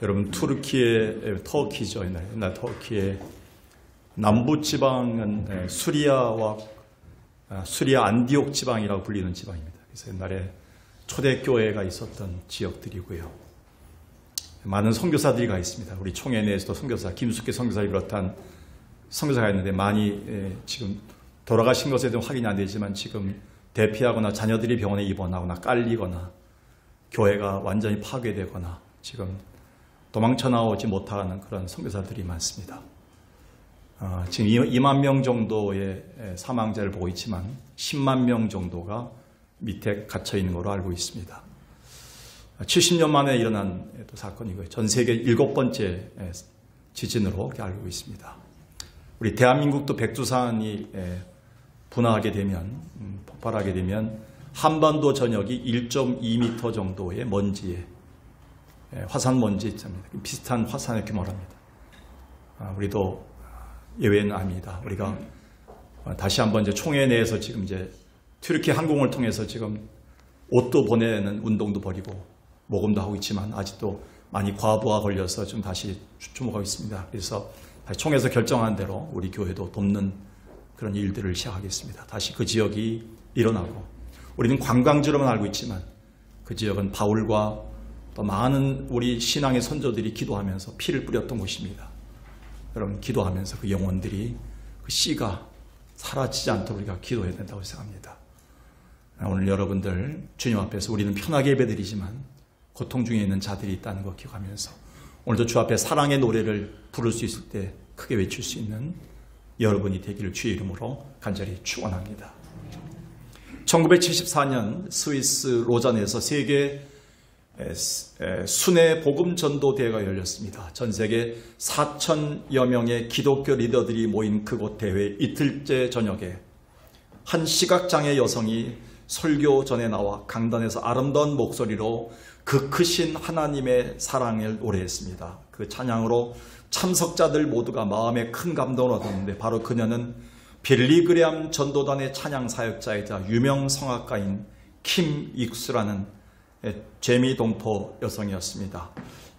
여러분, 터키죠. 옛날 터키의 남부지방은 수리아 안디옥 지방이라고 불리는 지방입니다. 그래서 옛날에 초대교회가 있었던 지역들이고요. 많은 선교사들이 가 있습니다. 우리 총회 내에서도 선교사, 김숙기 선교사를 비롯한 선교사가 있는데 많이 지금 돌아가신 것에 대한 확인이 안 되지만 지금 대피하거나 자녀들이 병원에 입원하거나 깔리거나 교회가 완전히 파괴되거나 지금 도망쳐 나오지 못하는 그런 선교사들이 많습니다. 지금 2만 명 정도의 사망자를 보고 있지만 10만 명 정도가 밑에 갇혀 있는 걸로 알고 있습니다. 70년 만에 일어난 또 사건이고요. 전 세계 7번째 지진으로 알고 있습니다. 우리 대한민국도 백두산이 분화하게 되면, 폭발하게 되면 한반도 전역이 1.2m 정도의 먼지에, 화산 먼지 있습니다. 비슷한 화산의 규모랍니다. 우리도 예외는 아닙니다. 우리가 다시 한번 이제 총회 내에서 지금 이제 튀르키 항공을 통해서 지금 옷도 보내는 운동도 벌이고 모금도 하고 있지만 아직도 많이 과부하 걸려서 좀 다시 주목하고 있습니다. 그래서 다시 총회에서 결정한 대로 우리 교회도 돕는 그런 일들을 시작하겠습니다. 다시 그 지역이 일어나고, 우리는 관광지로만 알고 있지만 그 지역은 바울과 또 많은 우리 신앙의 선조들이 기도하면서 피를 뿌렸던 곳입니다. 여러분, 기도하면서 그 영혼들이, 그 씨가 사라지지 않도록 우리가 기도해야 된다고 생각합니다. 오늘 여러분들 주님 앞에서 우리는 편하게 예배드리지만 고통 중에 있는 자들이 있다는 거 기억하면서 오늘도 주 앞에 사랑의 노래를 부를 수 있을 때 크게 외칠 수 있는 여러분이 되기를 주의 이름으로 간절히 축원합니다. 1974년 스위스 로잔에서 세계 순회 복음 전도 대회가 열렸습니다. 전 세계 4,000여 명의 기독교 리더들이 모인 그곳 대회 이틀째 저녁에 한 시각장애 여성이 설교 전에 나와 강단에서 아름다운 목소리로 그 크신 하나님의 사랑을 노래했습니다. 그 찬양으로 참석자들 모두가 마음에 큰 감동을 얻었는데 바로 그녀는 빌리그레암 전도단의 찬양 사역자이자 유명 성악가인 킴 익수라는 재미동포 여성이었습니다.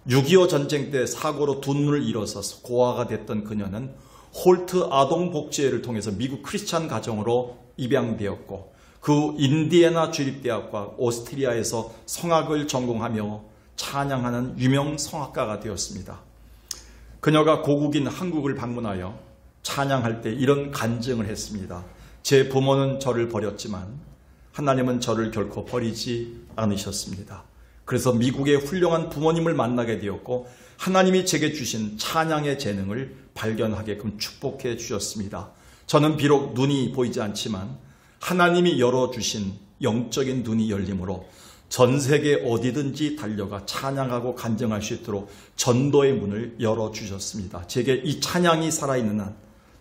6.25 전쟁 때 사고로 두 눈을 잃어서 고아가 됐던 그녀는 홀트 아동복지회를 통해서 미국 크리스찬 가정으로 입양되었고 그 인디애나 주립대학과 오스트리아에서 성악을 전공하며 찬양하는 유명 성악가가 되었습니다. 그녀가 고국인 한국을 방문하여 찬양할 때 이런 간증을 했습니다. 제 부모는 저를 버렸지만 하나님은 저를 결코 버리지 않으셨습니다. 그래서 미국의 훌륭한 부모님을 만나게 되었고 하나님이 제게 주신 찬양의 재능을 발견하게끔 축복해 주셨습니다. 저는 비록 눈이 보이지 않지만 하나님이 열어주신 영적인 눈이 열림으로 전 세계 어디든지 달려가 찬양하고 간증할 수 있도록 전도의 문을 열어주셨습니다. 제게 이 찬양이 살아있는 한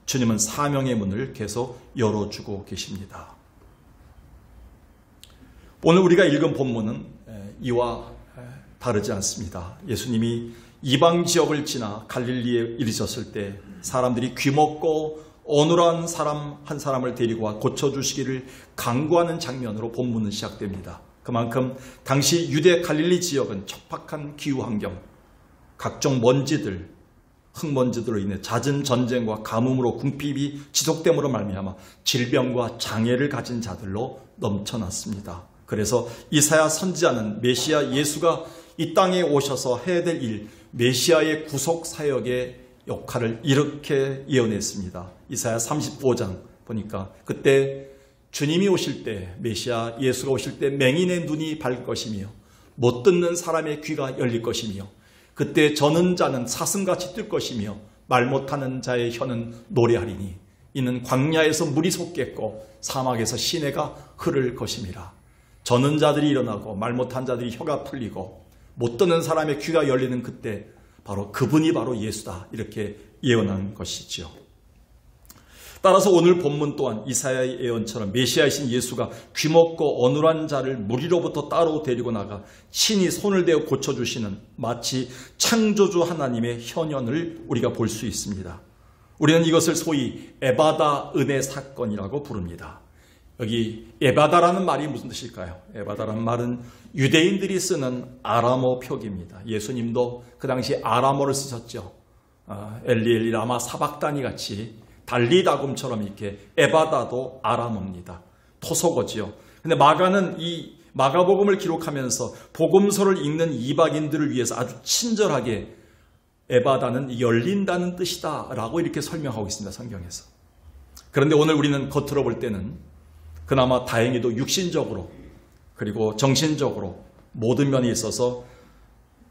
주님은 사명의 문을 계속 열어주고 계십니다. 오늘 우리가 읽은 본문은 이와 다르지 않습니다. 예수님이 이방 지역을 지나 갈릴리에 이르셨을 때 사람들이 귀먹고 어눌한 사람 한 사람을 데리고 와 고쳐주시기를 강구하는 장면으로 본문은 시작됩니다. 그만큼 당시 유대 갈릴리 지역은 척박한 기후 환경, 각종 먼지들, 흙먼지들로 인해 잦은 전쟁과 가뭄으로 궁핍이 지속됨으로 말미암아 질병과 장애를 가진 자들로 넘쳐났습니다. 그래서 이사야 선지자는 메시아 예수가 이 땅에 오셔서 해야 될 일, 메시아의 구속 사역의 역할을 이렇게 예언했습니다. 이사야 35장 보니까 그때 주님이 오실 때, 메시아 예수가 오실 때 맹인의 눈이 밝을 것이며 못 듣는 사람의 귀가 열릴 것이며 그때 저는 자는 사슴같이 뜰 것이며 말 못하는 자의 혀는 노래하리니 이는 광야에서 물이 솟겠고 사막에서 시내가 흐를 것임이라. 저는 자들이 일어나고 말 못한 자들이 혀가 풀리고 못 듣는 사람의 귀가 열리는 그때 바로 그분이 바로 예수다, 이렇게 예언한 것이죠. 따라서 오늘 본문 또한 이사야의 예언처럼 메시아이신 예수가 귀먹고 어눌한 자를 무리로부터 따로 데리고 나가 친히 손을 대어 고쳐주시는 마치 창조주 하나님의 현현을 우리가 볼 수 있습니다. 우리는 이것을 소위 에바다 은혜 사건이라고 부릅니다. 여기 에바다라는 말이 무슨 뜻일까요? 에바다라는 말은 유대인들이 쓰는 아람어 표기입니다. 예수님도 그 당시 아람어를 쓰셨죠. 엘리 라마 사박다니 같이 달리다굼처럼 이렇게 에바다도 아람어입니다. 토속어지요. 근데 마가는 이 마가복음을 기록하면서 복음서를 읽는 이방인들을 위해서 아주 친절하게 에바다는 열린다는 뜻이다 라고 이렇게 설명하고 있습니다. 성경에서. 그런데 오늘 우리는 겉으로 볼 때는 그나마 다행히도 육신적으로 그리고 정신적으로 모든 면에 있어서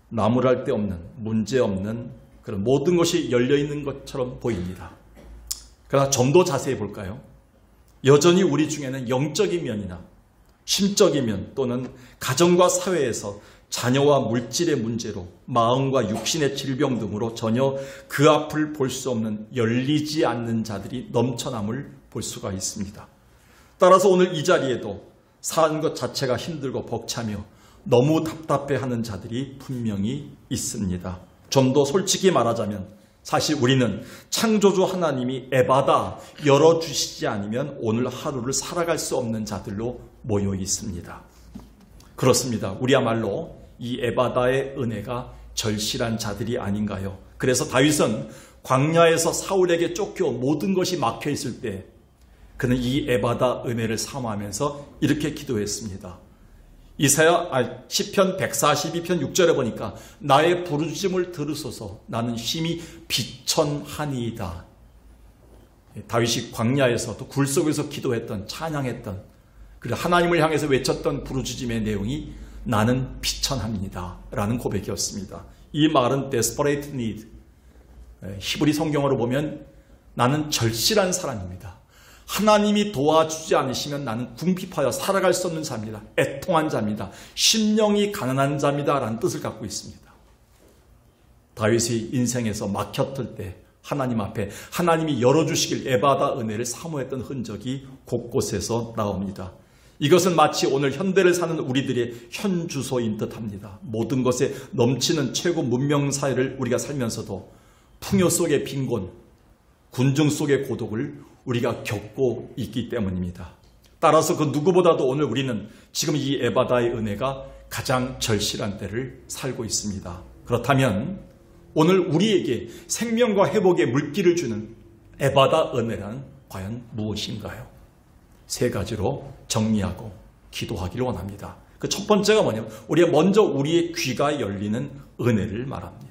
나무랄 데 없는 문제없는 그런 모든 것이 열려있는 것처럼 보입니다. 그러나 좀 더 자세히 볼까요? 여전히 우리 중에는 영적인 면이나 심적인 면 또는 가정과 사회에서 자녀와 물질의 문제로 마음과 육신의 질병 등으로 전혀 그 앞을 볼 수 없는 열리지 않는 자들이 넘쳐남을 볼 수가 있습니다. 따라서 오늘 이 자리에도 사는 것 자체가 힘들고 벅차며 너무 답답해하는 자들이 분명히 있습니다. 좀 더 솔직히 말하자면 사실 우리는 창조주 하나님이 에바다 열어주시지 않으면 오늘 하루를 살아갈 수 없는 자들로 모여 있습니다. 그렇습니다. 우리야말로 이 에바다의 은혜가 절실한 자들이 아닌가요? 그래서 다윗은 광야에서 사울에게 쫓겨 모든 것이 막혀 있을 때 그는 이 에바다 은혜를 사모하면서 이렇게 기도했습니다. 시편 142편 6절에 보니까 나의 부르짖음을 들으소서 나는 심히 비천하니이다. 다윗이 광야에서 또 굴 속에서 기도했던 찬양했던 그리고 하나님을 향해서 외쳤던 부르짖음의 내용이 나는 비천합니다 라는 고백이었습니다. 이 말은 desperate need, 히브리 성경어로 보면 나는 절실한 사람입니다. 하나님이 도와주지 않으시면 나는 궁핍하여 살아갈 수 없는 자입니다. 애통한 자입니다. 심령이 가난한 자입니다 라는 뜻을 갖고 있습니다. 다윗이 인생에서 막혔을 때 하나님 앞에 하나님이 열어주시길 에바다 은혜를 사모했던 흔적이 곳곳에서 나옵니다. 이것은 마치 오늘 현대를 사는 우리들의 현주소인 듯합니다. 모든 것에 넘치는 최고 문명사회를 우리가 살면서도 풍요 속의 빈곤, 군중 속의 고독을 우리가 겪고 있기 때문입니다. 따라서 그 누구보다도 오늘 우리는 지금 이 에바다의 은혜가 가장 절실한 때를 살고 있습니다. 그렇다면 오늘 우리에게 생명과 회복의 물기를 주는 에바다 은혜란 과연 무엇인가요? 세 가지로 정리하고 기도하기를 원합니다. 그 첫 번째가 뭐냐면 우리가 먼저 우리의 귀가 열리는 은혜를 말합니다.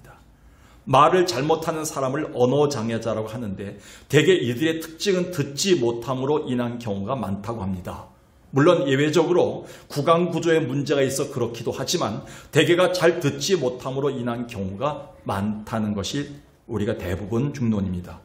말을 잘못하는 사람을 언어장애자라고 하는데 대개 이들의 특징은 듣지 못함으로 인한 경우가 많다고 합니다. 물론 예외적으로 구강 구조에 문제가 있어 그렇기도 하지만 대개가 잘 듣지 못함으로 인한 경우가 많다는 것이 우리가 대부분 중론입니다.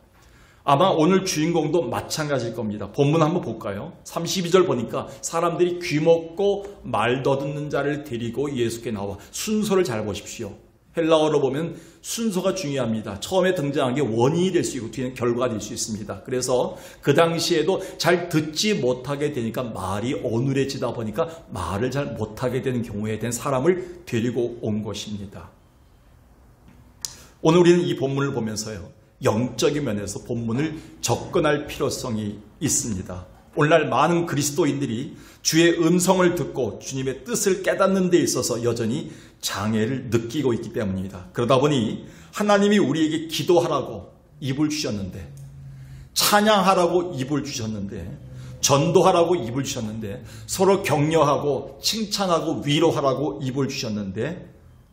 아마 오늘 주인공도 마찬가지일 겁니다. 본문 한번 볼까요? 32절 보니까 사람들이 귀먹고 말 더듬는 자를 데리고 예수께 나와 순서를 잘 보십시오. 헬라어로 보면 순서가 중요합니다. 처음에 등장한 게 원인이 될 수 있고 뒤에는 결과가 될 수 있습니다. 그래서 그 당시에도 잘 듣지 못하게 되니까 말이 어눌해지다 보니까 말을 잘 못하게 되는 경우에 된 사람을 데리고 온 것입니다. 오늘 우리는 이 본문을 보면서요. 영적인 면에서 본문을 접근할 필요성이 있습니다. 오늘날 많은 그리스도인들이 주의 음성을 듣고 주님의 뜻을 깨닫는 데 있어서 여전히 장애를 느끼고 있기 때문입니다. 그러다 보니 하나님이 우리에게 기도하라고 입을 주셨는데 찬양하라고 입을 주셨는데 전도하라고 입을 주셨는데 서로 격려하고 칭찬하고 위로하라고 입을 주셨는데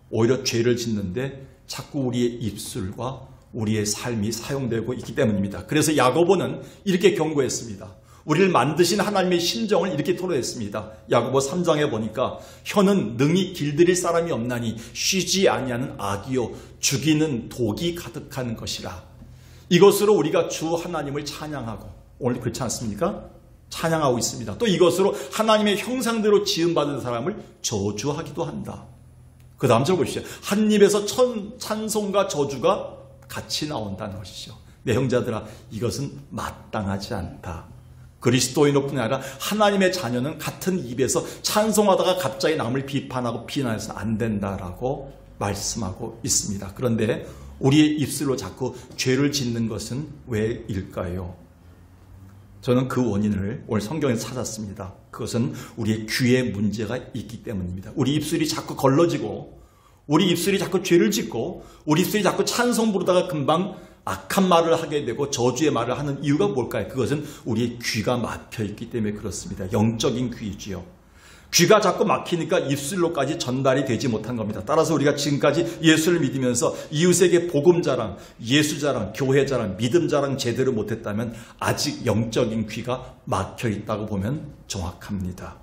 오히려 죄를 짓는데 자꾸 우리의 입술과 우리의 삶이 사용되고 있기 때문입니다. 그래서 야고보는 이렇게 경고했습니다. 우리를 만드신 하나님의 심정을 이렇게 토로했습니다. 야고보 3장에 보니까 혀는 능히 길들일 사람이 없나니 쉬지 아니하는 악이요 죽이는 독이 가득한 것이라. 이것으로 우리가 주 하나님을 찬양하고 오늘 그렇지 않습니까? 찬양하고 있습니다. 또 이것으로 하나님의 형상대로 지음받은 사람을 저주하기도 한다. 그 다음 절 보십시오. 한 입에서 찬송과 저주가 같이 나온다는 것이죠. 내 형제들아 이것은 마땅하지 않다. 그리스도인뿐 아니라 하나님의 자녀는 같은 입에서 찬송하다가 갑자기 남을 비판하고 비난해서는 안 된다라고 말씀하고 있습니다. 그런데 우리의 입술로 자꾸 죄를 짓는 것은 왜일까요? 저는 그 원인을 오늘 성경에서 찾았습니다. 그것은 우리의 귀에 문제가 있기 때문입니다. 우리 입술이 자꾸 걸러지고, 우리 입술이 자꾸 죄를 짓고, 우리 입술이 자꾸 찬송 부르다가 금방 악한 말을 하게 되고 저주의 말을 하는 이유가 뭘까요? 그것은 우리의 귀가 막혀 있기 때문에 그렇습니다. 영적인 귀이지요. 귀가 자꾸 막히니까 입술로까지 전달이 되지 못한 겁니다. 따라서 우리가 지금까지 예수를 믿으면서 이웃에게 복음 자랑, 예수 자랑, 교회 자랑, 믿음 자랑 제대로 못했다면 아직 영적인 귀가 막혀 있다고 보면 정확합니다.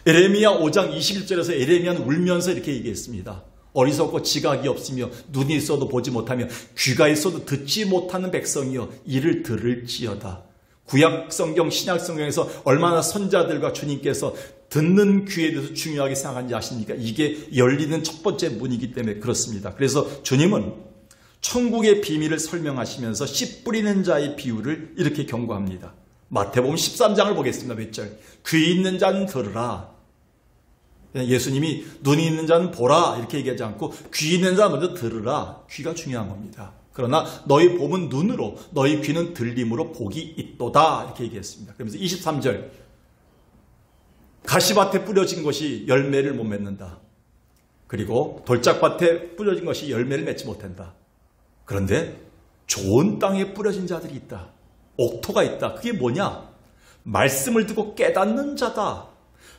에레미야 5장 21절에서 에레미야는 울면서 이렇게 얘기했습니다. 어리석고 지각이 없으며 눈이 있어도 보지 못하며 귀가 있어도 듣지 못하는 백성이여 이를 들을지어다. 구약 성경, 신약 성경에서 얼마나 선자들과 주님께서 듣는 귀에 대해서 중요하게 생각하는지 아십니까? 이게 열리는 첫 번째 문이기 때문에 그렇습니다. 그래서 주님은 천국의 비밀을 설명하시면서 씨 뿌리는 자의 비유를 이렇게 경고합니다. 마태복음 13장을 보겠습니다. 몇 절? 귀 있는 자는 들으라. 예수님이 눈이 있는 자는 보라 이렇게 얘기하지 않고 귀 있는 자 먼저 들으라. 귀가 중요한 겁니다. 그러나 너희 봄은 눈으로 너희 귀는 들림으로 복이 있도다 이렇게 얘기했습니다. 그러면서 23절 가시밭에 뿌려진 것이 열매를 못 맺는다. 그리고 돌짝밭에 뿌려진 것이 열매를 맺지 못한다. 그런데 좋은 땅에 뿌려진 자들이 있다. 옥토가 있다. 그게 뭐냐? 말씀을 듣고 깨닫는 자다.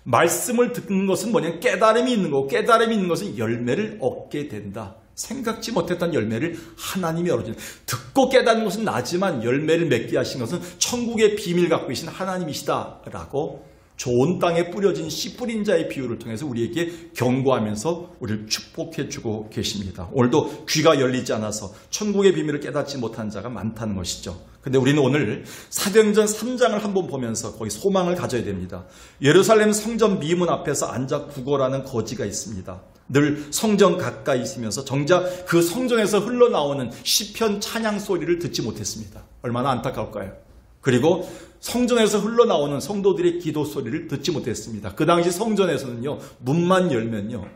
말씀을 듣는 것은 뭐냐? 깨달음이 있는 거고 깨달음이 있는 것은 열매를 얻게 된다. 생각지 못했던 열매를 하나님이 열어준다. 듣고 깨닫는 것은 나지만 열매를 맺게 하신 것은 천국의 비밀 갖고 계신 하나님이시다라고 좋은 땅에 뿌려진 씨 뿌린 자의 비유를 통해서 우리에게 경고하면서 우리를 축복해주고 계십니다. 오늘도 귀가 열리지 않아서 천국의 비밀을 깨닫지 못한 자가 많다는 것이죠. 근데 우리는 오늘 사도행전 3장을 한번 보면서 거기 소망을 가져야 됩니다. 예루살렘 성전 미문 앞에서 앉아 구걸하는 거지가 있습니다. 늘 성전 가까이 있으면서 정작 그 성전에서 흘러나오는 시편 찬양 소리를 듣지 못했습니다. 얼마나 안타까울까요? 그리고 성전에서 흘러나오는 성도들의 기도 소리를 듣지 못했습니다. 그 당시 성전에서는요, 문만 열면요,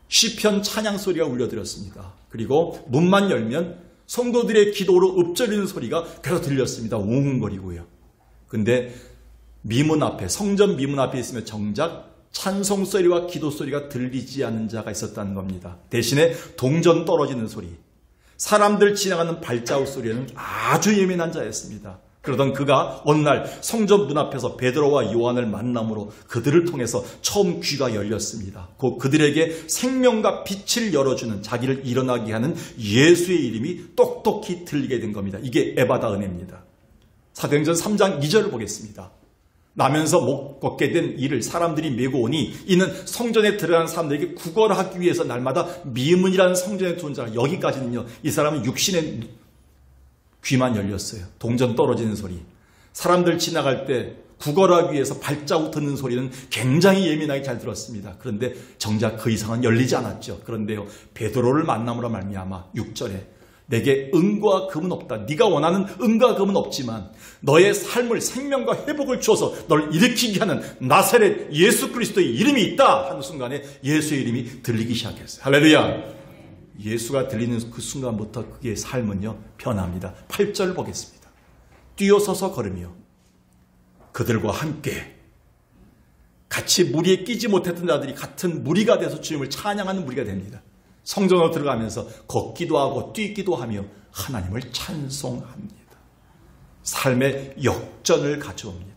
시편 찬양 소리가 울려들었습니다. 그리고 문만 열면 성도들의 기도로 읊조리는 소리가 계속 들렸습니다. 웅웅거리고요. 근데 미문 앞에, 성전 미문 앞에 있으면 정작 찬송 소리와 기도 소리가 들리지 않는 자가 있었다는 겁니다. 대신에 동전 떨어지는 소리, 사람들 지나가는 발자국 소리에는 아주 예민한 자였습니다. 그러던 그가 어느 날 성전 문 앞에서 베드로와 요한을 만남으로 그들을 통해서 처음 귀가 열렸습니다. 그들에게 생명과 빛을 열어주는, 자기를 일어나게 하는 예수의 이름이 똑똑히 들리게 된 겁니다. 이게 에바다 은혜입니다. 사도행전 3장 2절을 보겠습니다. 나면서 못 걷게 된 이를 사람들이 메고 오니 이는 성전에 들어간 사람들에게 구걸하기 위해서 날마다 미문이라는 성전에 둔 자가, 여기까지는요, 이 사람은 육신의 귀만 열렸어요. 동전 떨어지는 소리, 사람들 지나갈 때 구걸하기 위해서 발자국 듣는 소리는 굉장히 예민하게 잘 들었습니다. 그런데 정작 그 이상은 열리지 않았죠. 그런데요, 베드로를 만남으로 말미암아 6절에 내게 은과 금은 없다. 네가 원하는 은과 금은 없지만 너의 삶을, 생명과 회복을 주어서 널 일으키게 하는 나사렛 예수 그리스도의 이름이 있다 하는 순간에 예수의 이름이 들리기 시작했어요. 할렐루야. 예수가 들리는 그 순간부터 그의 삶은요, 변합니다. 8절 보겠습니다. 뛰어서서 걸으며 그들과 함께 같이 무리에 끼지 못했던 자들이 같은 무리가 돼서 주님을 찬양하는 무리가 됩니다. 성전으로 들어가면서 걷기도 하고 뛰기도 하며 하나님을 찬송합니다. 삶의 역전을 가져옵니다.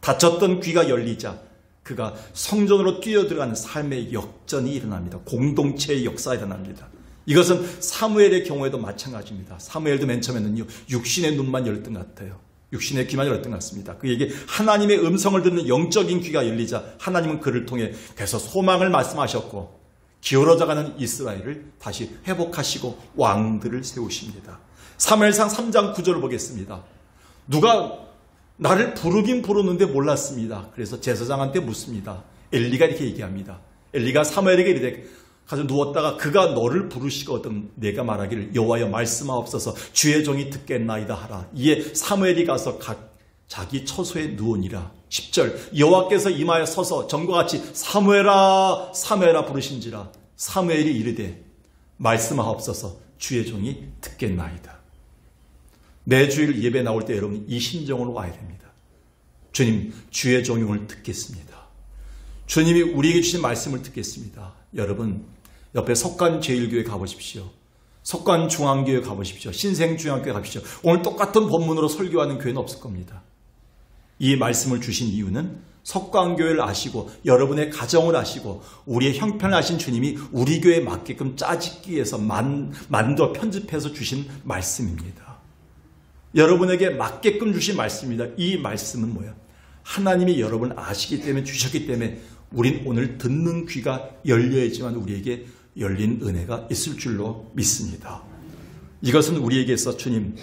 닫혔던 귀가 열리자 그가 성전으로 뛰어들어가는 삶의 역전이 일어납니다. 공동체의 역사가 일어납니다. 이것은 사무엘의 경우에도 마찬가지입니다. 사무엘도 맨 처음에는요, 육신의 눈만 열렸던 것 같아요. 육신의 귀만 열렸던 것 같습니다. 그에게 하나님의 음성을 듣는 영적인 귀가 열리자 하나님은 그를 통해 계속 소망을 말씀하셨고 기울어져가는 이스라엘을 다시 회복하시고 왕들을 세우십니다. 사무엘상 3장 9절을 보겠습니다. 누가 나를 부르긴 부르는데 몰랐습니다. 그래서 제사장한테 묻습니다. 엘리가 이렇게 얘기합니다. 엘리가 사무엘에게 이르되 가서 누웠다가 그가 너를 부르시거든 내가 말하기를 여호와여 말씀하옵소서 주의 종이 듣겠나이다 하라. 이에 사무엘이 가서 자기 처소에 누우니라. 10절 여호와께서 이마에 서서 전과 같이 사무엘아 사무엘아 부르신지라. 사무엘이 이르되 말씀하옵소서 주의 종이 듣겠나이다. 매주일 예배 나올 때 여러분 이 심정으로 와야 됩니다. 주님, 주의 종용을 듣겠습니다. 주님이 우리에게 주신 말씀을 듣겠습니다. 여러분, 옆에 석관제일교회 가보십시오. 석관중앙교회 가보십시오. 신생중앙교회 가십시오. 오늘 똑같은 본문으로 설교하는 교회는 없을 겁니다. 이 말씀을 주신 이유는 석관교회를 아시고 여러분의 가정을 아시고 우리의 형편을 아신 주님이 우리 교회에 맞게끔 짜집기 위해서 만들어 편집해서 주신 말씀입니다. 여러분에게 맞게끔 주신 말씀입니다. 이 말씀은 뭐야? 하나님이 여러분을 아시기 때문에 주셨기 때문에 우린 오늘 듣는 귀가 열려야지만 우리에게 열린 은혜가 있을 줄로 믿습니다. 이것은 우리에게서 주님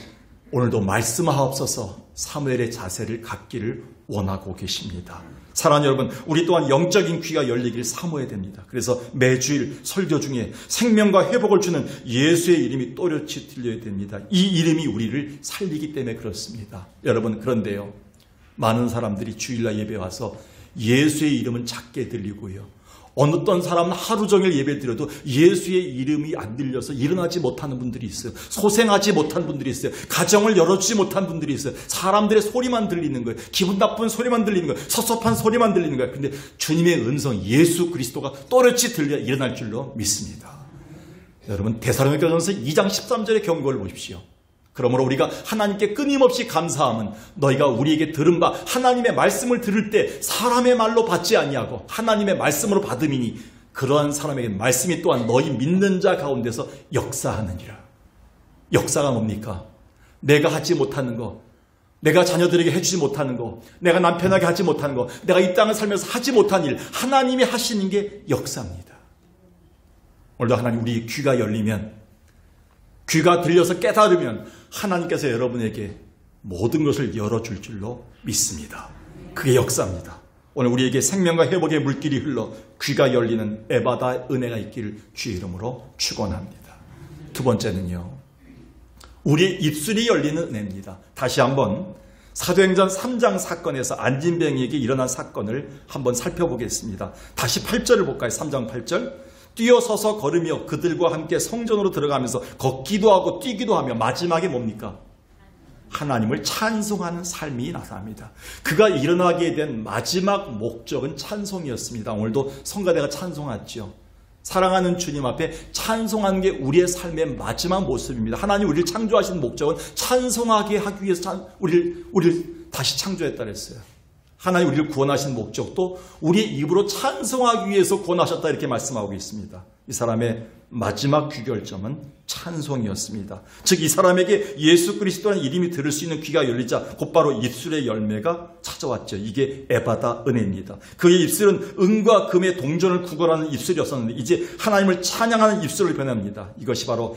오늘도 말씀하옵소서 사무엘의 자세를 갖기를 원하고 계십니다. 사랑하는 여러분, 우리 또한 영적인 귀가 열리기를 사모해야 됩니다. 그래서 매주일 설교 중에 생명과 회복을 주는 예수의 이름이 또렷이 들려야 됩니다. 이 이름이 우리를 살리기 때문에 그렇습니다. 여러분, 그런데요, 많은 사람들이 주일날 예배 와서 예수의 이름은 작게 들리고요, 어떤 사람은 하루 종일 예배 드려도 예수의 이름이 안 들려서 일어나지 못하는 분들이 있어요. 소생하지 못한 분들이 있어요. 가정을 열어주지 못한 분들이 있어요. 사람들의 소리만 들리는 거예요. 기분 나쁜 소리만 들리는 거예요. 섭섭한 소리만 들리는 거예요. 근데 주님의 음성 예수 그리스도가 또렷이 들려 일어날 줄로 믿습니다. 여러분, 데살로니가전서 2장 13절의 경고를 보십시오. 그러므로 우리가 하나님께 끊임없이 감사함은 너희가 우리에게 들은 바 하나님의 말씀을 들을 때 사람의 말로 받지 아니하고 하나님의 말씀으로 받음이니 그러한 사람에게 말씀이 또한 너희 믿는 자 가운데서 역사하느니라. 역사가 뭡니까? 내가 하지 못하는 거, 내가 자녀들에게 해주지 못하는 거, 내가 남편에게 하지 못하는 거, 내가 이 땅을 살면서 하지 못한 일, 하나님이 하시는 게 역사입니다. 오늘도 하나님 우리 귀가 열리면, 귀가 들려서 깨달으면 하나님께서 여러분에게 모든 것을 열어줄 줄로 믿습니다. 그게 역사입니다. 오늘 우리에게 생명과 회복의 물길이 흘러 귀가 열리는 에바다의 은혜가 있기를 주의 이름으로 축원합니다. 두 번째는요, 우리의 입술이 열리는 은혜입니다. 다시 한번 사도행전 3장 사건에서 안진뱅이에게 일어난 사건을 한번 살펴보겠습니다. 다시 8절을 볼까요? 3장 8절. 뛰어서서 걸으며 그들과 함께 성전으로 들어가면서 걷기도 하고 뛰기도 하며 마지막에 뭡니까? 하나님을 찬송하는 삶이 나타납니다. 그가 일어나게 된 마지막 목적은 찬송이었습니다. 오늘도 성가대가 찬송하죠. 사랑하는 주님 앞에 찬송하는 게 우리의 삶의 마지막 모습입니다. 하나님 우리를 창조하신 목적은 찬송하게 하기 위해서 우리를 다시 창조했다 그랬어요. 하나님 우리를 구원하신 목적도 우리의 입으로 찬송하기 위해서 구원하셨다 이렇게 말씀하고 있습니다. 이 사람의 마지막 귀결점은 찬송이었습니다. 즉 이 사람에게 예수 그리스도라는 이름이 들을 수 있는 귀가 열리자 곧바로 입술의 열매가 찾아왔죠. 이게 에바다 은혜입니다. 그의 입술은 은과 금의 동전을 구걸하는 입술이었었는데 이제 하나님을 찬양하는 입술로 변합니다. 이것이 바로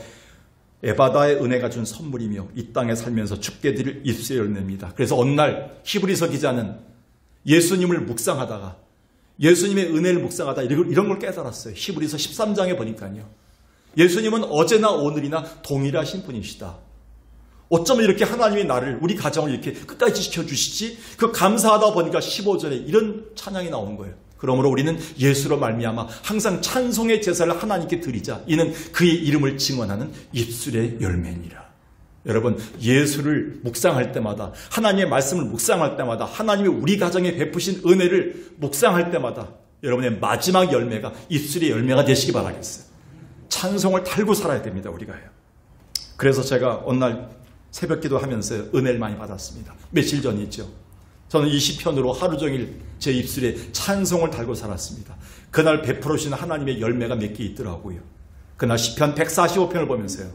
에바다의 은혜가 준 선물이며 이 땅에 살면서 죽게 드릴 입술의 열매입니다. 그래서 어느 날 히브리서 기자는 예수님을 묵상하다가 예수님의 은혜를 묵상하다 이런 걸 깨달았어요. 히브리서 13장에 보니까요. 예수님은 어제나 오늘이나 동일하신 분이시다. 어쩌면 이렇게 하나님이 나를 우리 가정을 이렇게 끝까지 지켜주시지? 그 감사하다 보니까 15절에 이런 찬양이 나오는 거예요. 그러므로 우리는 예수로 말미암아 항상 찬송의 제사를 하나님께 드리자. 이는 그의 이름을 증언하는 입술의 열매니라. 여러분, 예수를 묵상할 때마다 하나님의 말씀을 묵상할 때마다 하나님이 우리 가정에 베푸신 은혜를 묵상할 때마다 여러분의 마지막 열매가 입술의 열매가 되시기 바라겠어요. 찬송을 달고 살아야 됩니다. 우리가요. 그래서 제가 어느 날 새벽기도 하면서 은혜를 많이 받았습니다. 며칠 전이죠. 저는 이 시편으로 하루 종일 제 입술에 찬송을 달고 살았습니다. 그날 베풀어 주신 하나님의 열매가 몇 개 있더라고요. 그날 시편 145편을 보면서요.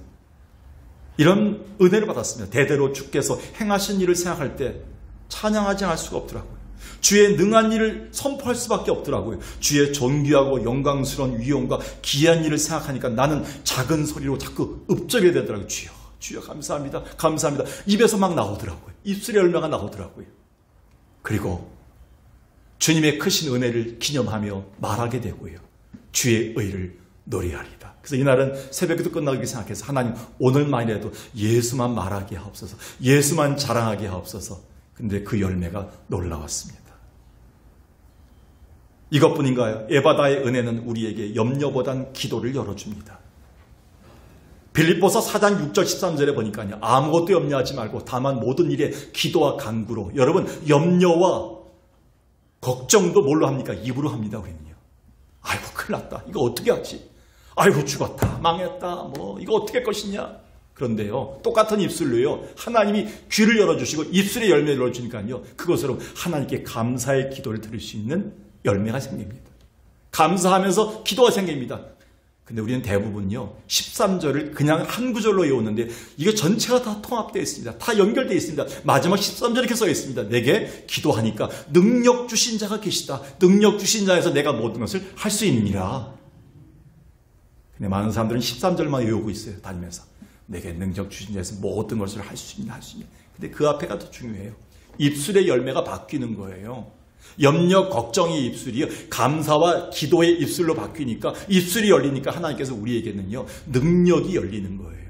이런 은혜를 받았습니다. 대대로 주께서 행하신 일을 생각할 때 찬양하지 않을 수가 없더라고요. 주의 능한 일을 선포할 수밖에 없더라고요. 주의 존귀하고 영광스러운 위엄과 귀한 일을 생각하니까 나는 작은 소리로 자꾸 읊조게 되더라고요. 주여, 주여 감사합니다. 감사합니다. 입에서 막 나오더라고요. 입술의 열매가 나오더라고요. 그리고 주님의 크신 은혜를 기념하며 말하게 되고요. 주의 의를 노래하리다. 그래서 이날은 새벽에도 끝나기 생각해서 하나님 오늘만이라도 예수만 말하게 하옵소서. 예수만 자랑하게 하옵소서. 근데 그 열매가 놀라웠습니다. 이것뿐인가요? 에바다의 은혜는 우리에게 염려보단 기도를 열어줍니다. 빌립보서 4장 6절 13절에 보니까요. 아무것도 염려하지 말고 다만 모든 일에 기도와 간구로. 여러분 염려와 걱정도 뭘로 합니까? 입으로 합니다. 우리는요. 아이고 큰일 났다. 이거 어떻게 하지? 아이고 죽었다. 망했다. 이거 어떻게 할 것이냐? 그런데요. 똑같은 입술로요. 하나님이 귀를 열어주시고 입술의 열매를 열어주니까요. 그것으로 하나님께 감사의 기도를 드릴 수 있는 열매가 생깁니다. 감사하면서 기도가 생깁니다. 근데 우리는 대부분요. 13절을 그냥 한 구절로 외우는데 이게 전체가 다 통합되어 있습니다. 다 연결되어 있습니다. 마지막 13절에 이렇게 써 있습니다. 내게 기도하니까 능력 주신 자가 계시다. 능력 주신 자에서 내가 모든 것을 할 수 있느니라. 근데 많은 사람들은 13절만 외우고 있어요. 다니면서. 내게 능력 주신 자에서 모든 것을 할 수 있냐, 할 수 있냐. 근데 그 앞에가 더 중요해요. 입술의 열매가 바뀌는 거예요. 염려, 걱정의 입술이요. 감사와 기도의 입술로 바뀌니까 입술이 열리니까 하나님께서 우리에게는요. 능력이 열리는 거예요.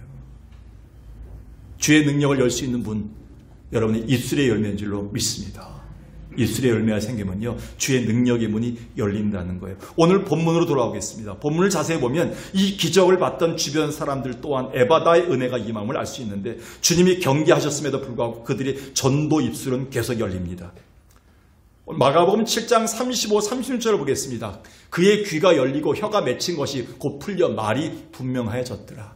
주의 능력을 열 수 있는 분, 여러분의 입술의 열매인 줄로 믿습니다. 입술의 열매가 생기면요. 주의 능력의 문이 열린다는 거예요. 오늘 본문으로 돌아오겠습니다. 본문을 자세히 보면 이 기적을 봤던 주변 사람들 또한 에바다의 은혜가 임함을 알 수 있는데 주님이 경계하셨음에도 불구하고 그들의 전도 입술은 계속 열립니다. 마가복음 7장 35, 36절을 보겠습니다. 그의 귀가 열리고 혀가 맺힌 것이 곧 풀려 말이 분명해졌더라.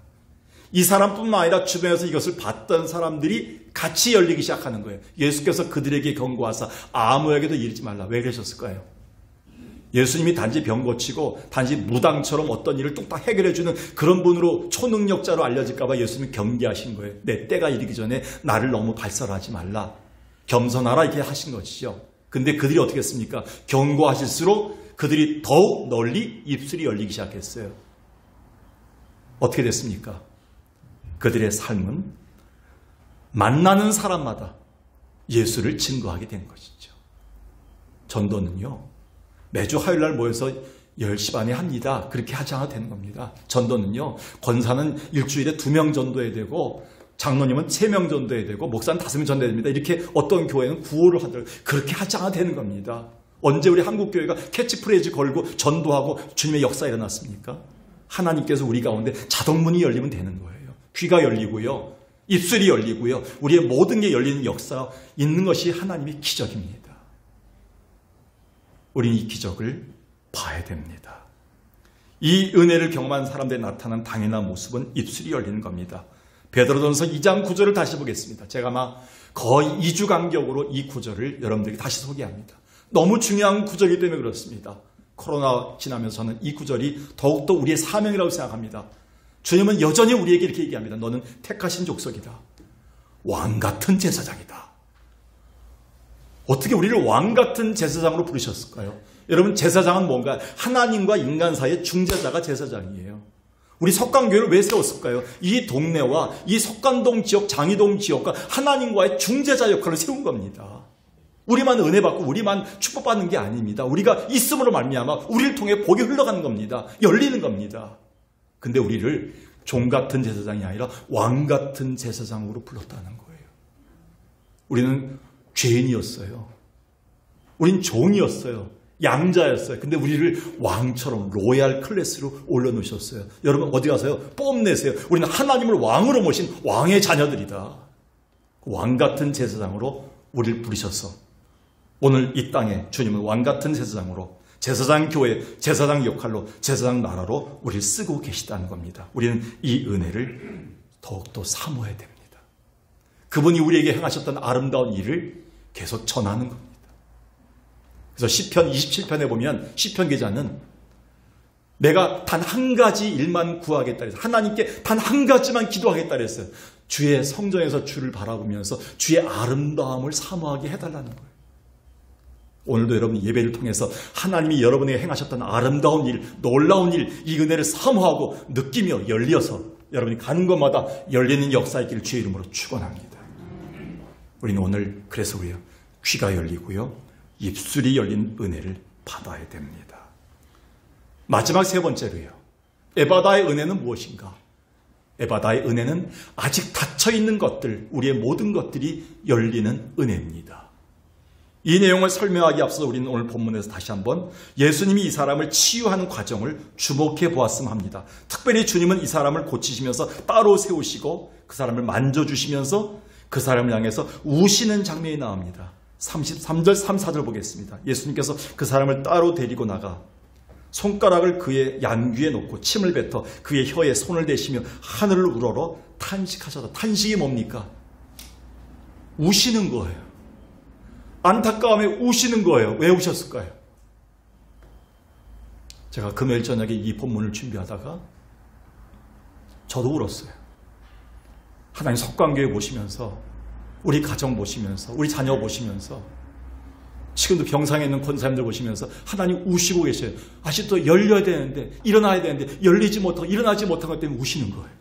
이 사람뿐만 아니라 주변에서 이것을 봤던 사람들이 같이 열리기 시작하는 거예요. 예수께서 그들에게 경고하사 아무에게도 이르지 말라. 왜 그러셨을까요? 예수님이 단지 병 고치고 단지 무당처럼 어떤 일을 뚝딱 해결해주는 그런 분으로 초능력자로 알려질까 봐 예수님이 경계하신 거예요. 내 때가 이르기 전에 나를 너무 발설하지 말라. 겸손하라 이렇게 하신 것이죠. 근데 그들이 어떻게 했습니까? 경고하실수록 그들이 더욱 널리 입술이 열리기 시작했어요. 어떻게 됐습니까? 그들의 삶은 만나는 사람마다 예수를 증거하게 된 것이죠. 전도는요. 매주 화요일날 모여서 10시 반에 합니다. 그렇게 하지 않아도 되는 겁니다. 전도는요. 권사는 일주일에 2명 전도해야 되고 장로님은 3명 전도해야 되고 목사는 5명 전도해야 됩니다. 이렇게 어떤 교회는 구호를 하더라고요. 그렇게 하지 않아도 되는 겁니다. 언제 우리 한국교회가 캐치프레이즈 걸고 전도하고 주님의 역사가 일어났습니까? 하나님께서 우리 가운데 자동문이 열리면 되는 거예요. 귀가 열리고요. 입술이 열리고요. 우리의 모든 게 열리는 역사가 있는 것이 하나님의 기적입니다. 우리는 이 기적을 봐야 됩니다. 이 은혜를 경험한 사람들이 나타난 당연한 모습은 입술이 열리는 겁니다. 베드로전서 2장 9절을 다시 보겠습니다. 제가 아마 거의 2주 간격으로 이 구절을 여러분들에게 다시 소개합니다. 너무 중요한 구절이기 때문에 그렇습니다. 코로나 지나면서 저는 이 구절이 더욱더 우리의 사명이라고 생각합니다. 주님은 여전히 우리에게 이렇게 얘기합니다. 너는 택하신 족속이다. 왕같은 제사장이다. 어떻게 우리를 왕같은 제사장으로 부르셨을까요? 여러분 제사장은 뭔가 하나님과 인간 사이의 중재자가 제사장이에요. 우리 석관교회를 왜 세웠을까요? 이 동네와 이 석관동 지역, 장희동 지역과 하나님과의 중재자 역할을 세운 겁니다. 우리만 은혜 받고 우리만 축복받는 게 아닙니다. 우리가 있음으로 말미암아 우리를 통해 복이 흘러가는 겁니다. 열리는 겁니다. 근데 우리를 종 같은 제사장이 아니라 왕 같은 제사장으로 불렀다는 거예요. 우리는 죄인이었어요. 우린 종이었어요. 양자였어요. 근데 우리를 왕처럼 로얄 클래스로 올려놓으셨어요. 여러분 어디 가세요? 뽐내세요. 우리는 하나님을 왕으로 모신 왕의 자녀들이다. 왕 같은 제사장으로 우리를 부르셔서 오늘 이 땅에 주님은 왕 같은 제사장으로 제사장 교회, 제사장 역할로, 제사장 나라로 우리를 쓰고 계시다는 겁니다. 우리는 이 은혜를 더욱더 사모해야 됩니다. 그분이 우리에게 행하셨던 아름다운 일을 계속 전하는 겁니다. 그래서 시편 27편에 보면 시편 기자는 내가 단 한 가지 일만 구하겠다 그랬어요. 하나님께 단 한 가지만 기도하겠다 그랬어요. 주의 성전에서 주를 바라보면서 주의 아름다움을 사모하게 해달라는 거예요. 오늘도 여러분 예배를 통해서 하나님이 여러분에게 행하셨던 아름다운 일, 놀라운 일, 이 은혜를 사모하고 느끼며 열려서 여러분이 가는 곳마다 열리는 역사의 길을 주의 이름으로 축원합니다. 우리는 오늘 그래서 우리요 귀가 열리고요 입술이 열린 은혜를 받아야 됩니다. 마지막 세 번째로요. 에바다의 은혜는 무엇인가? 에바다의 은혜는 아직 닫혀있는 것들, 우리의 모든 것들이 열리는 은혜입니다. 이 내용을 설명하기 앞서 우리는 오늘 본문에서 다시 한번 예수님이 이 사람을 치유하는 과정을 주목해 보았으면 합니다. 특별히 주님은 이 사람을 고치시면서 따로 세우시고 그 사람을 만져주시면서 그 사람을 향해서 우시는 장면이 나옵니다. 33절, 34절 보겠습니다. 예수님께서 그 사람을 따로 데리고 나가 손가락을 그의 양귀에 놓고 침을 뱉어 그의 혀에 손을 대시며 하늘을 우러러 탄식하셨다. 탄식이 뭡니까? 우시는 거예요. 안타까움에 우시는 거예요. 왜 우셨을까요? 제가 금요일 저녁에 이 본문을 준비하다가 저도 울었어요. 하나님 석관교회 보시면서, 우리 가정 보시면서, 우리 자녀 보시면서, 지금도 병상에 있는 권사님들 보시면서 하나님 우시고 계셔요. 아직도 열려야 되는데, 일어나야 되는데 열리지 못하고 일어나지 못한 것 때문에 우시는 거예요.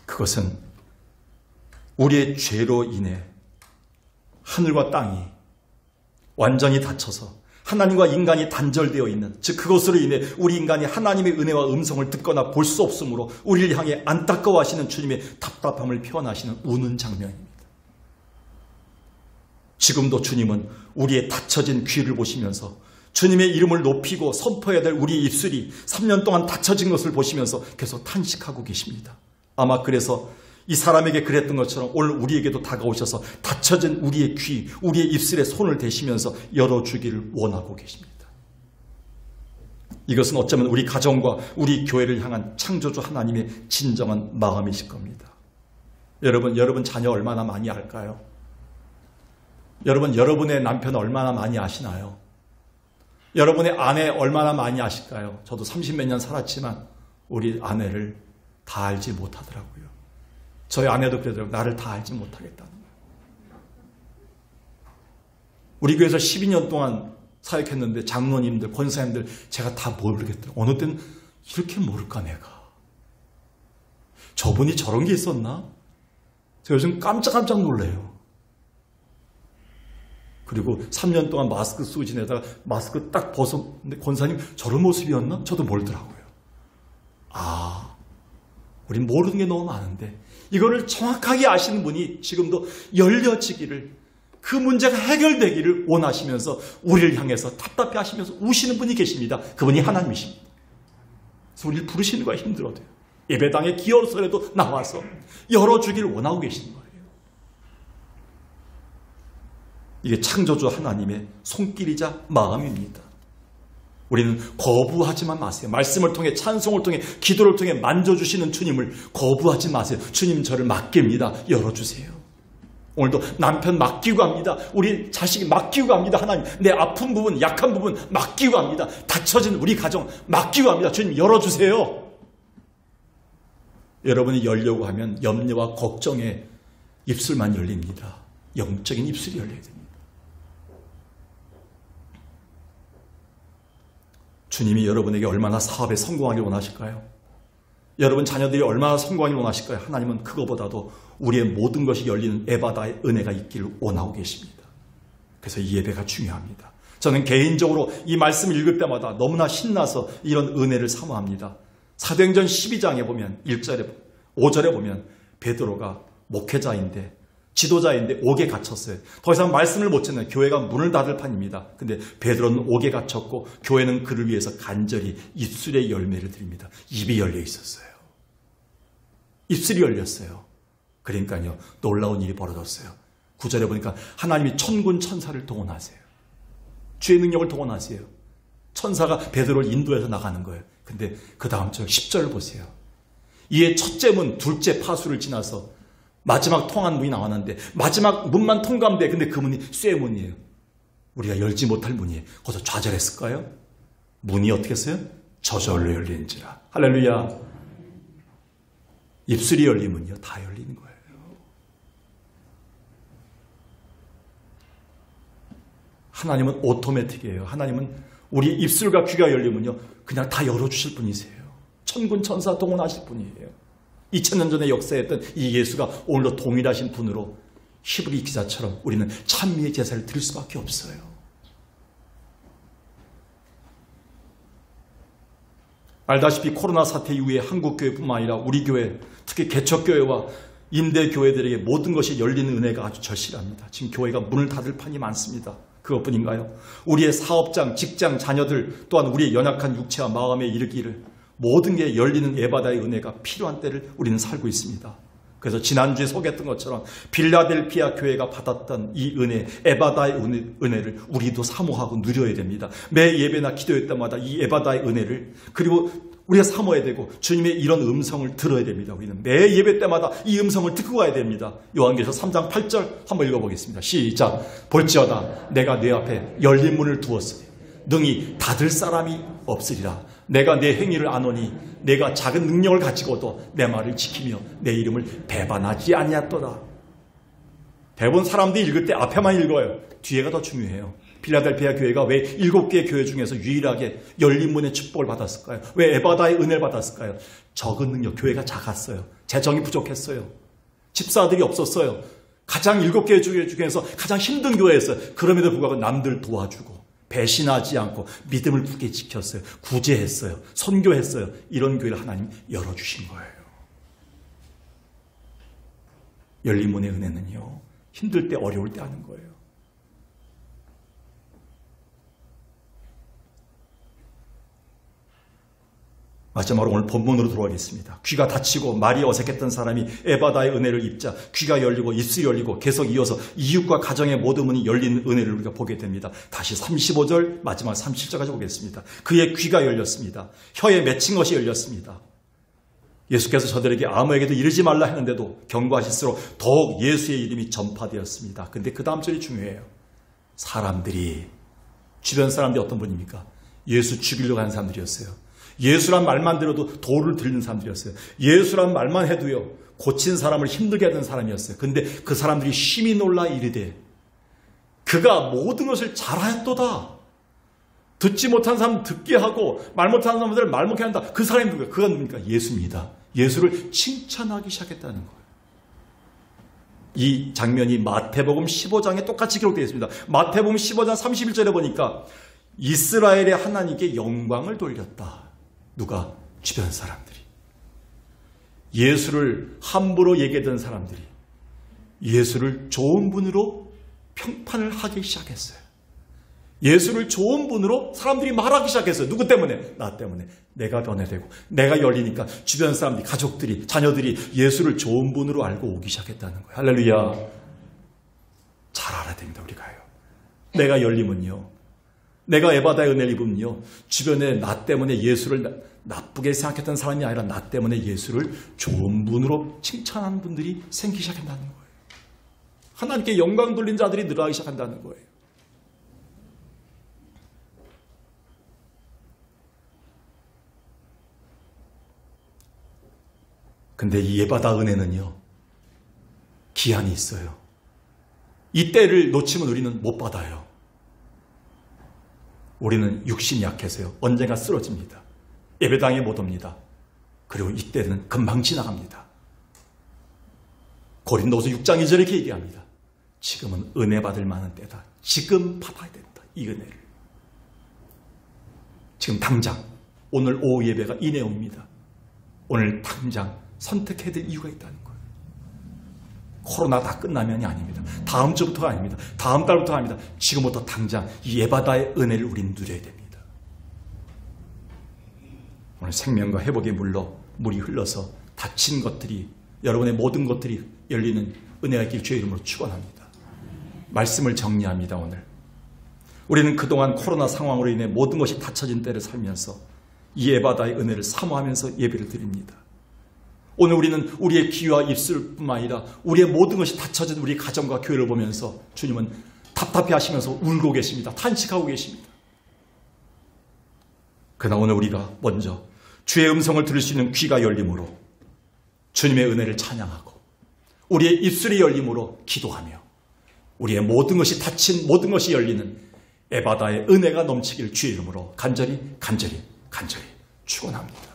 그것은 우리의 죄로 인해 하늘과 땅이 완전히 닫혀서 하나님과 인간이 단절되어 있는, 즉 그것으로 인해 우리 인간이 하나님의 은혜와 음성을 듣거나 볼 수 없으므로 우리를 향해 안타까워하시는 주님의 답답함을 표현하시는 우는 장면입니다. 지금도 주님은 우리의 닫혀진 귀를 보시면서 주님의 이름을 높이고 선포해야 될 우리의 입술이 3년 동안 닫혀진 것을 보시면서 계속 탄식하고 계십니다. 아마 그래서 이 사람에게 그랬던 것처럼 오늘 우리에게도 다가오셔서 닫혀진 우리의 귀, 우리의 입술에 손을 대시면서 열어주기를 원하고 계십니다. 이것은 어쩌면 우리 가정과 우리 교회를 향한 창조주 하나님의 진정한 마음이실 겁니다. 여러분 자녀 얼마나 많이 알까요? 여러분의 남편 얼마나 많이 아시나요? 여러분의 아내 얼마나 많이 아실까요? 저도 30몇 년 살았지만 우리 아내를 다 알지 못하더라고요. 저희 아내도 그러더라고요. 나를 다 알지 못하겠다는 거예요. 우리 교회에서 12년 동안 사역했는데 장로님들, 권사님들 제가 다 모르겠더라고요. 어느 때는 이렇게 모를까 내가. 저분이 저런 게 있었나? 제가 요즘 깜짝깜짝 놀래요. 그리고 3년 동안 마스크 쓰고 지내다가 마스크 딱 벗었는데 권사님 저런 모습이었나? 저도 모르더라고요. 우린 모르는 게 너무 많은데 이거를 정확하게 아시는 분이 지금도 열려지기를, 그 문제가 해결되기를 원하시면서 우리를 향해서 답답해 하시면서 우시는 분이 계십니다. 그분이 하나님이십니다. 그래서 우리를 부르시는 거야 힘들어도요. 예배당에 기어서라도 나와서 열어주기를 원하고 계시는 거예요. 이게 창조주 하나님의 손길이자 마음입니다. 우리는 거부하지만 마세요. 말씀을 통해, 찬송을 통해, 기도를 통해 만져주시는 주님을 거부하지 마세요. 주님 저를 맡깁니다. 열어주세요. 오늘도 남편 맡기고 갑니다. 우리 자식이 맡기고 갑니다. 하나님 내 아픈 부분, 약한 부분 맡기고 갑니다. 닫혀진 우리 가정 맡기고 갑니다. 주님 열어주세요. 여러분이 열려고 하면 염려와 걱정의 입술만 열립니다. 영적인 입술이 열려야 됩니다. 주님이 여러분에게 얼마나 사업에 성공하길 원하실까요? 여러분 자녀들이 얼마나 성공하길 원하실까요? 하나님은 그거보다도 우리의 모든 것이 열리는 에바다의 은혜가 있기를 원하고 계십니다. 그래서 이 예배가 중요합니다. 저는 개인적으로 이 말씀을 읽을 때마다 너무나 신나서 이런 은혜를 사모합니다. 사도행전 12장에 보면 1절에 5절에 보면 베드로가 목회자인데 지도자인데 옥에 갇혔어요. 더 이상 말씀을 못 듣는, 교회가 문을 닫을 판입니다. 근데 베드로는 옥에 갇혔고 교회는 그를 위해서 간절히 입술의 열매를 드립니다. 입이 열려 있었어요. 입술이 열렸어요. 그러니까요 놀라운 일이 벌어졌어요. 9절에 보니까 하나님이 천군 천사를 동원하세요. 주의 능력을 동원하세요. 천사가 베드로를 인도해서 나가는 거예요. 근데 그 다음 절 10절 보세요. 이에 첫째 문, 둘째 파수를 지나서 마지막 통한 문이 나왔는데 마지막 문만 통과하면 돼. 근데 그 문이 쇠문이에요. 우리가 열지 못할 문이에요. 거기서 좌절했을까요? 문이 어떻게 했어요? 저절로 열리는지라. 할렐루야. 입술이 열리면요 다 열리는 거예요. 하나님은 오토매틱이에요. 하나님은 우리 입술과 귀가 열리면요 그냥 다 열어주실 분이세요. 천군 천사 동원하실 분이에요. 2000년 전에 역사했던 이 예수가 오늘도 동일하신 분으로 히브리 기자처럼 우리는 찬미의 제사를 드릴 수밖에 없어요. 알다시피 코로나 사태 이후에 한국교회뿐만 아니라 우리 교회, 특히 개척교회와 임대 교회들에게 모든 것이 열리는 은혜가 아주 절실합니다. 지금 교회가 문을 닫을 판이 많습니다. 그것뿐인가요? 우리의 사업장, 직장, 자녀들 또한 우리의 연약한 육체와 마음에 이르기를 모든 게 열리는 에바다의 은혜가 필요한 때를 우리는 살고 있습니다. 그래서 지난주에 소개했던 것처럼 빌라델피아 교회가 받았던 이 은혜, 에바다의 은혜를 우리도 사모하고 누려야 됩니다. 매 예배나 기도회 때마다 이 에바다의 은혜를, 그리고 우리가 사모해야 되고 주님의 이런 음성을 들어야 됩니다. 우리는 매 예배 때마다 이 음성을 듣고 가야 됩니다. 요한계시록 3장 8절 한번 읽어보겠습니다. 시작. 볼지어다 내가 내 앞에 열린 문을 두었으니 능히 닫을 사람이 없으리라. 내가 내 행위를 아노니 내가 작은 능력을 가지고도 내 말을 지키며 내 이름을 배반하지 아니하도다. 대부분 사람들이 읽을 때 앞에만 읽어요. 뒤에가 더 중요해요. 필라델피아 교회가 왜 7개의 교회 중에서 유일하게 열린 문의 축복을 받았을까요? 왜 에바다의 은혜를 받았을까요? 적은 능력, 교회가 작았어요. 재정이 부족했어요. 집사들이 없었어요. 가장 7개 교회 중에서 가장 힘든 교회였어요. 그럼에도 불구하고 남들 도와주고 배신하지 않고 믿음을 굳게 지켰어요. 구제했어요. 선교했어요. 이런 교회를 하나님 열어주신 거예요. 열린 문의 은혜는요, 힘들 때 어려울 때 하는 거예요. 마지막으로 오늘 본문으로 돌아가겠습니다. 귀가 닫히고 말이 어색했던 사람이 에바다의 은혜를 입자 귀가 열리고 입술이 열리고 계속 이어서 이웃과 가정의 모든 문이 열린 은혜를 우리가 보게 됩니다. 다시 35절 마지막 37절까지 보겠습니다. 그의 귀가 열렸습니다. 혀에 맺힌 것이 열렸습니다. 예수께서 저들에게 아무에게도 이르지 말라 했는데도 경고하실수록 더욱 예수의 이름이 전파되었습니다. 근데 그 다음 절이 중요해요. 사람들이, 주변 사람들이 어떤 분입니까? 예수 죽이려고 하는 사람들이었어요. 예수란 말만 들어도 도를 들는 사람들이었어요. 예수란 말만 해도요, 고친 사람을 힘들게 하던 사람이었어요. 근데 그 사람들이 심히 놀라 이르되 그가 모든 것을 잘하였도다. 듣지 못한 사람 듣게 하고 말 못하는 사람들 말 못하게 한다. 그 사람이 누구예요? 그가 누굽니까? 예수입니다. 예수를 칭찬하기 시작했다는 거예요. 이 장면이 마태복음 15장에 똑같이 기록되어 있습니다. 마태복음 15장 31절에 보니까 이스라엘의 하나님께 영광을 돌렸다. 누가? 주변 사람들이. 예수를 함부로 얘기하던 사람들이 예수를 좋은 분으로 평판을 하기 시작했어요. 예수를 좋은 분으로 사람들이 말하기 시작했어요. 누구 때문에? 나 때문에. 내가 변화되고 내가 열리니까 주변 사람들이, 가족들이, 자녀들이 예수를 좋은 분으로 알고 오기 시작했다는 거예요. 할렐루야. 잘 알아야 됩니다. 우리가요. 내가 열리면요, 내가 에바다의 은혜를 입으면요, 주변에 나 때문에 예수를 나쁘게 생각했던 사람이 아니라 나 때문에 예수를 좋은 분으로 칭찬하는 분들이 생기기 시작한다는 거예요. 하나님께 영광 돌린 자들이 늘어나기 시작한다는 거예요. 근데 이 에바다 은혜는요, 기한이 있어요. 이 때를 놓치면 우리는 못 받아요. 우리는 육신이 약해서요, 언젠가 쓰러집니다. 예배당에 못 옵니다. 그리고 이때는 금방 지나갑니다. 고린도서 6장 2절에 이렇게 얘기합니다. 지금은 은혜 받을 만한 때다. 지금 받아야 된다. 이 은혜를. 지금 당장, 오늘 오후 예배가 이 내용입니다. 오늘 당장 선택해야 될 이유가 있다는 거예요. 코로나 다 끝나면이 아닙니다. 다음 주부터가 아닙니다. 다음 달부터가 아닙니다. 지금부터 당장 이 에바다의 은혜를 우리는 누려야 됩니다. 오늘 생명과 회복의 물이 흘러서 닫힌 것들이, 여러분의 모든 것들이 열리는 은혜가 있길 주의 이름으로 축원합니다. 말씀을 정리합니다. 오늘 우리는 그동안 코로나 상황으로 인해 모든 것이 닫혀진 때를 살면서 이 에바다의 은혜를 사모하면서 예배를 드립니다. 오늘 우리는 우리의 귀와 입술뿐만 아니라 우리의 모든 것이 닫혀진 우리 가정과 교회를 보면서 주님은 답답해 하시면서 울고 계십니다. 탄식하고 계십니다. 그러나 오늘 우리가 먼저 주의 음성을 들을 수 있는 귀가 열림으로 주님의 은혜를 찬양하고 우리의 입술이 열림으로 기도하며 우리의 모든 것이 닫힌 모든 것이 열리는 에바다의 은혜가 넘치길 주의 이름으로 간절히 축원합니다.